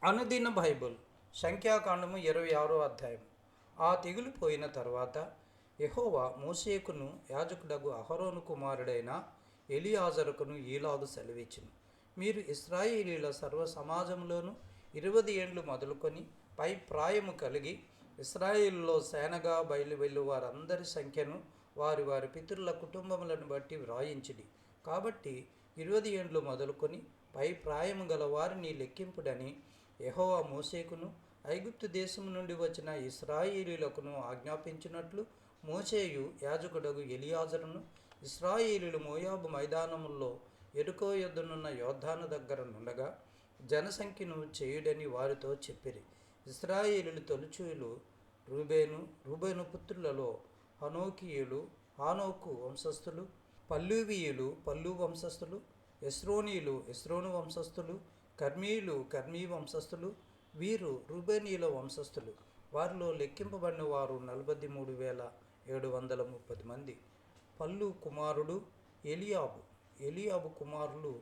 అనుదిన బైబుల్ సంఖ్యాకాండము 26వ అధ్యాయం. ఆ తెగులు పోయిన తర్వాత యెహోవా మోషేకును యాజకుడగు అహరోను కుమారుడైన ఎలియాజరుకును ఈలాగు సెలవిచ్చును. మీరు ఇశ్రాయేలీల సర్వ సమాజంలోనూ 20 ఏండ్లు మొదలుకొని పై ప్రాయము కలిగి ఇశ్రాయేలులో సేనగా బయలువెళ్ళు వారందరి సంఖ్యను వారి వారి పితరుల కుటుంబములను బట్టి వ్రాయించిడి. కాబట్టి 20 ఏండ్లు మొదలుకొని పై ప్రాయము గల వారిని లెక్కింపుడని యెహోవా మోషేకును ఐగుప్తు దేశము నుండి వచ్చిన ఇశ్రాయేలీయులకును ఆజ్ఞాపించినట్లు మోషేయు యాజకుడగు ఎలియాజరును ఇశ్రాయేలీయులు మోయాబు మైదానముల్లో యెరికో యొద్దనున్న యోర్దాను దగ్గర నుండగా జనసంఖ్యను చేయుడని వారితో చెప్పిరి. ఇశ్రాయేలీయులు తొలిచూలు రూబేను పుత్రులలో హనోకీయులు హానోకు వంశస్థులు, పల్లూవీయులు పల్లు వంశస్థులు, ఎస్రోనీయులు ఎస్రోను వంశస్థులు, కర్మీయులు కర్మీ వంశస్థులు. వీరు రూబేనీయుల వంశస్థులు. వారిలో లెక్కింపబడిన వారు 43,730 మంది. పల్లు కుమారుడు ఎలియాబు కుమారులు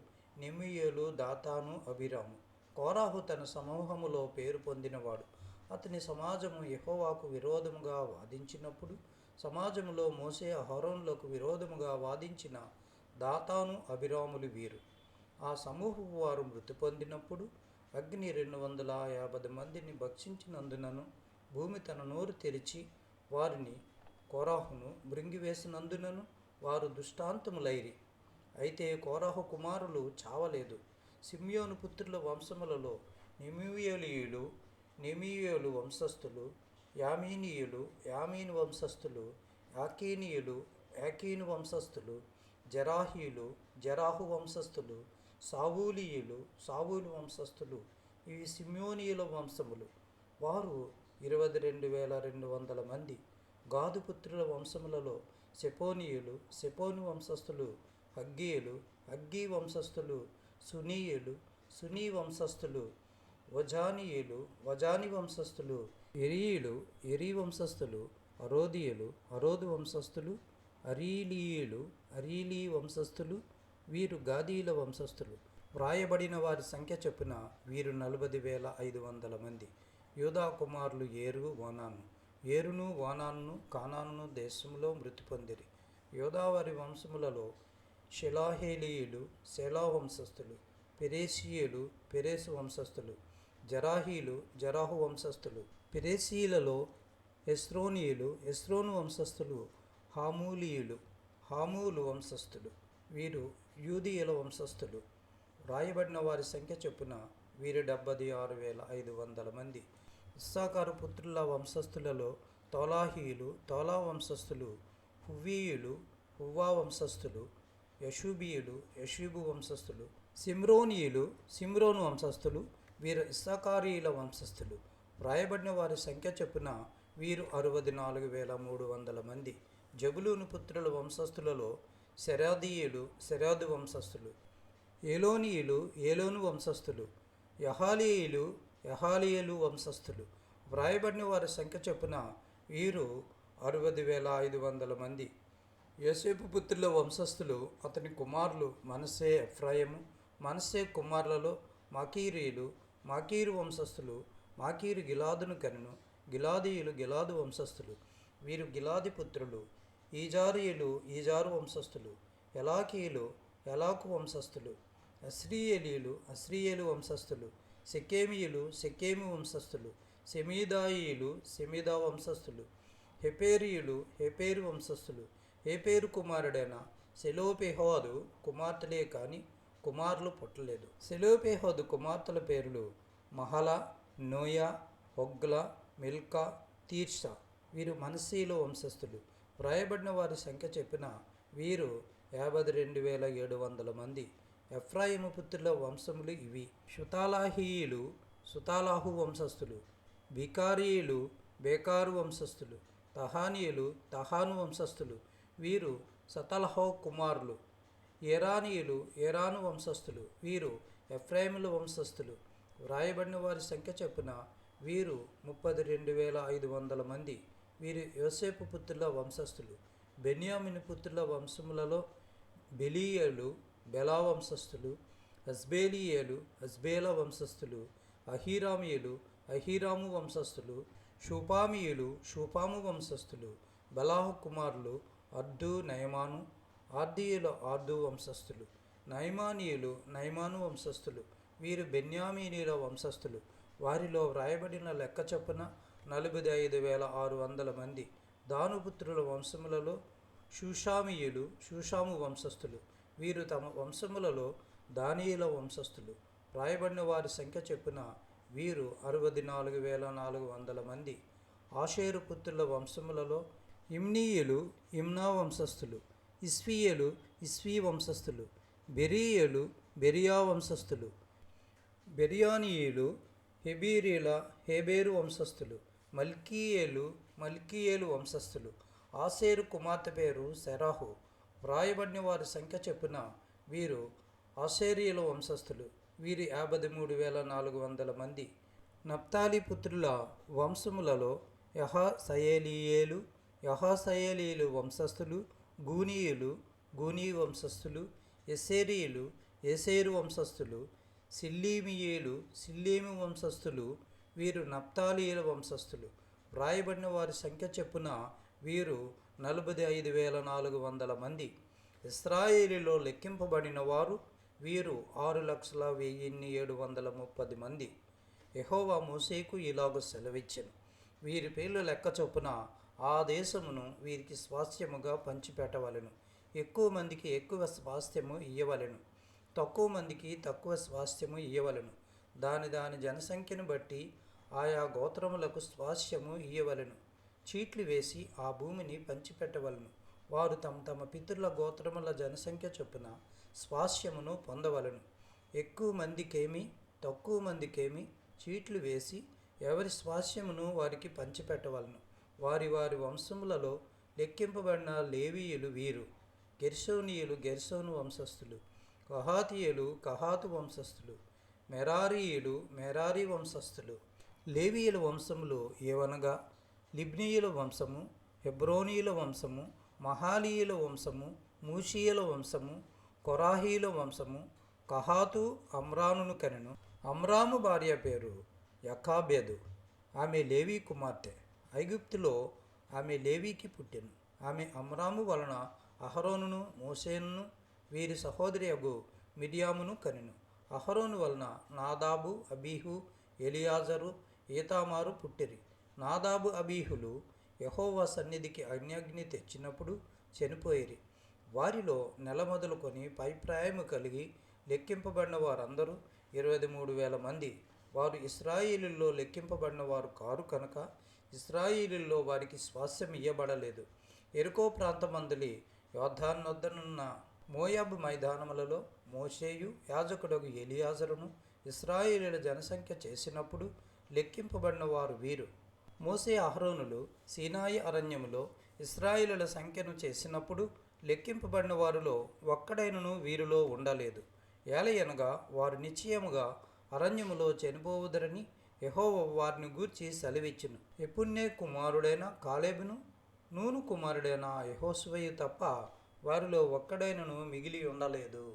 నెమూయేలు, దాతాను, అబీరాము. కోరాహు తన సమూహములో పేరు పొందినవాడు. అతని సమాజము యెహోవాకు విరోధముగా వాదించినప్పుడు సమాజములో మోషే అహరోనులకు విరోధముగా వాదించిన దాతాను, అబీరాములు వీరు. ఆ సమూహపు వారు మృతి పొందినప్పుడు అగ్ని 250 మందిని భక్షించినందునను భూమి తన నోరు తెరిచి వారిని కోరాహును మృంగివేసినందునను వారు దుష్టాంతములైరి. అయితే కోరాహు కుమారులు చావలేదు. సిమ్యోను పుత్రుల వంశములలో నెమూయేలు వంశస్థులు, యామీనీయులు యామీను వంశస్థులు, యాకీను వంశస్థులు, జరాహు వంశస్థులు, సావూలు వంశస్థులు. ఇవి సిమ్యోనీయుల వంశములు. వారు 22,200 మంది. గాదు పుత్రుల వంశములలో సెపోను వంశస్థులు, హగ్గీ వంశస్థులు, సునీ వంశస్థులు, వజాని వంశస్థులు, ఎరీ వంశస్థులు, అరోదు వంశస్థులు, అరీలీ వంశస్థులు. వీరు గాదీల వంశస్థులు. వ్రాయబడిన వారి సంఖ్య చొప్పున వీరు 40,500 మంది. యూదా కుమారులు ఏరును ఓనానును కానాను దేశంలో మృతి పొందిరి. యూదా వారి వంశములలో షెలాహేలీయులు షేలా వంశస్థులు, పెరేసీయులు పెరేసు వంశస్థులు, జరాహు వంశస్థులు. పెరేసీయులలో ఎస్రోను వంశస్థులు, హామూలు వంశస్థులు. వీరు యూదీయుల వంశస్థులు. వ్రాయబడిన వారి సంఖ్య చొప్పున వీరు 76,500 మంది. ఇస్సాకారు పుత్రుల వంశస్థులలో తోలా వంశస్థులు, హువ్వీయులు హువ్వా వంశస్థులు, యషూబు వంశస్థులు, సిమ్రోను వంశస్థులు. వీరు ఇస్సాకారీయుల వంశస్థులు. వ్రాయబడిన వారి సంఖ్య చొప్పున వీరు 64,300 మంది. జబులూను పుత్రుల వంశస్థులలో సెరాదు వంశస్థులు, ఏలోను వంశస్థులు, యహాలీయేలు వంశస్థులు. వ్రాయబడిన వారి సంఖ్య చొప్పున వీరు 60,500 మంది. యోసేపు పుత్రుల వంశస్థులు. అతని కుమారులు మనష్షే, ఎఫ్రాయిము. మనష్షే కుమారులలో మాకీరు వంశస్థులు. మాకీరు గిలాదును కనెను. గిలాదీయులు గిలాదు వంశస్థులు. వీరు గిలాది పుత్రులు. ఈజారు వంశస్థులు. ఎలాకు వంశస్థులు. అస్రీయేలు వంశస్థులు. షెకెము వంశస్థులు. సెమీదా వంశస్థులు. హెపేరు వంశస్థులు. హెపేరు కుమారుడైన సెలోపెహోదు కుమార్తెలే కాని కుమారులు పుట్టలేదు. సెలోపెహోదు కుమార్తెల పేర్లు మహలా, నోయా, హొగ్లా, మిల్కా, తీర్షా. వీరు మనష్షీల వంశస్థులు. వ్రాయబడిన వారి సంఖ్య చెప్పిన వీరు 52,700 మంది. ఎఫ్రాయిము పుత్రుల వంశములు ఇవి. సుతాలాహు వంశస్థులు. బికారీయులు బేకారు వంశస్థులు. తహాను వంశస్థులు. వీరు సతల్హో కుమారులు. ఏరాను వంశస్థులు. వీరు ఎఫ్రాయిముల వంశస్థులు. వ్రాయబడిన వారి సంఖ్య చొప్పున వీరు 32,500 మంది. వీరు యోసేపు పుత్రుల వంశస్థులు. బెన్యామిను పుత్రుల వంశములలో బెలా వంశస్థులు, హస్బేలా వంశస్థులు, అహీరామీయులు అహీరాము వంశస్థులు, షూపామీయులు షూపాము వంశస్థులు. బెలాహు కుమారులు అర్దు నయమాను, ఆర్దీయులు ఆర్దు వంశస్థులు. నయమానీయులు నయమాను వంశస్థులు, వీరు బెన్యామీనీయుల వంశస్థులు. వారిలో వ్రాయబడిన లెక్క చొప్పున 45,600 మంది. దానుపుత్రుల వంశములలో షూషామీయులు షూషాము వంశస్థులు, వీరు తమ వంశములలో దానియుల వంశస్థులు. వ్రాయబడిన వారి సంఖ్య చొప్పున వీరు 64,400 మంది. ఆషేరు పుత్రుల వంశములలో ఇమ్నీయులు ఇమ్నా వంశస్థులు, ఇస్వీయులు ఇస్వీ వంశస్థులు, బెరీయులు బెరియా వంశస్థులు, బెరియానీయులు హెబీరీల హెబేరు వంశస్థులు, మల్కీయేలు వంశస్థులు. ఆసేరు కుమార్తె పేరు సెరాహు. వ్రాయబడిన వారి సంఖ్య చొప్పున వీరు ఆషేరీయుల వంశస్థులు, వీరి 53,400 మంది. నప్తాలి పుత్రుల వంశములలో యహసయేలీయులు వంశస్థులు, గూనీయులు గూనీ వంశస్థులు, ఎసేరీయులు ఎసేరు వంశస్థులు, సిల్లీమీయులు సిల్లీము వంశస్థులు, వీరు నప్తాలీయుల వంశస్థులు. వ్రాయబడిన వారి సంఖ్య చొప్పున వీరు 45,400 మంది. ఇశ్రాయేలులో లెక్కింపబడిన వారు వీరు 6,01,730 మంది. యెహోవా మోషేకు ఇలాగ సెలవిచ్చెను, వీరి పేర్ల లెక్క చొప్పున ఆ దేశమును వీరికి స్వాస్థ్యముగా పంచిపెట్టవలెను. ఎక్కువ మందికి ఎక్కువ స్వాస్థ్యము ఇయ్యవలెను, తక్కువ మందికి తక్కువ స్వాస్థ్యము ఇయ్యవలెను. దాని జనసంఖ్యను బట్టి ఆయా గోత్రములకు స్వాస్థ్యము ఇయ్యవలెను. చీట్లు వేసి ఆ భూమిని పంచిపెట్టవలను. వారు తమ పితరుల గోత్రముల జనసంఖ్య చొప్పున స్వాస్థ్యమును పొందవలను. ఎక్కువ మందికేమి తక్కువ మందికేమి చీట్లు వేసి ఎవరి స్వాస్థ్యమును వారికి పంచిపెట్టవలను. వారి వంశములలో లెక్కింపబడిన లేవీయులు వీరు: గెర్షోనీయులు గెర్షోను వంశస్థులు, కహాతీయులు కహాతు వంశస్థులు, మెరారీయులు మెరారీ వంశస్థులు. లేవీయుల వంశములు ఏవనగా లిబ్నీయుల వంశము, హెబ్రోనీయుల వంశము, మహాలీయుల వంశము, మూషీయుల వంశము, కొరాహీయుల వంశము. కహాతు అమ్రామును కనెను. అమ్రాము భార్య పేరు యకాబెదు, ఆమె లేవీ కుమార్తె. ఐగుప్తులో ఆమె లేవీకి పుట్టెను. ఆమె అమ్రాము వలన అహరోనును మోషేను వీరి సహోదరి అగు మిర్యామును కనెను. అహరోను వలన నాదాబు అబీహు ఎలియాజరు ఈతామారు పుట్టిరి. నాదాబు అబీహులు యెహోవా సన్నిధికి అగ్ని తెచ్చినప్పుడు చనిపోయిరి. వారిలో నెల మొదలుకొని పైప్రాయము కలిగి లెక్కింపబడిన వారందరూ 23,000 మంది. వారు ఇశ్రాయేలులో లెక్కింపబడిన వారు కారు కనుక ఇశ్రాయేలులో వారికి స్వాస్థ్యం ఇయ్యబడలేదు. ఎరుకో ప్రాంతమందలి యోర్దాను నొద్దనున్న మోయాబు మైదానములలో మోషేయు యాజకుడగు ఎలియాజరును ఇశ్రాయేలీయుల జనసంఖ్య చేసినప్పుడు లెక్కింపబడిన వారు వీరు. మోషే అహరోనులు సీనాయి అరణ్యములో ఇశ్రాయేలీయుల సంఖ్యను చేసినప్పుడు లెక్కింపబడిన వారిలో ఒక్కడైనను వీరిలో ఉండలేదు. ఏలయనగా వారు నిశ్చయముగా అరణ్యములో చనిపోవుదరని యెహోవా వారిని గూర్చి సెలవిచ్చెను. యెఫున్నె కుమారుడైన కాలేబును, నూను కుమారుడైన యెహోషువయు తప్ప వారిలో ఒక్కడైనను మిగిలి ఉండలేదు.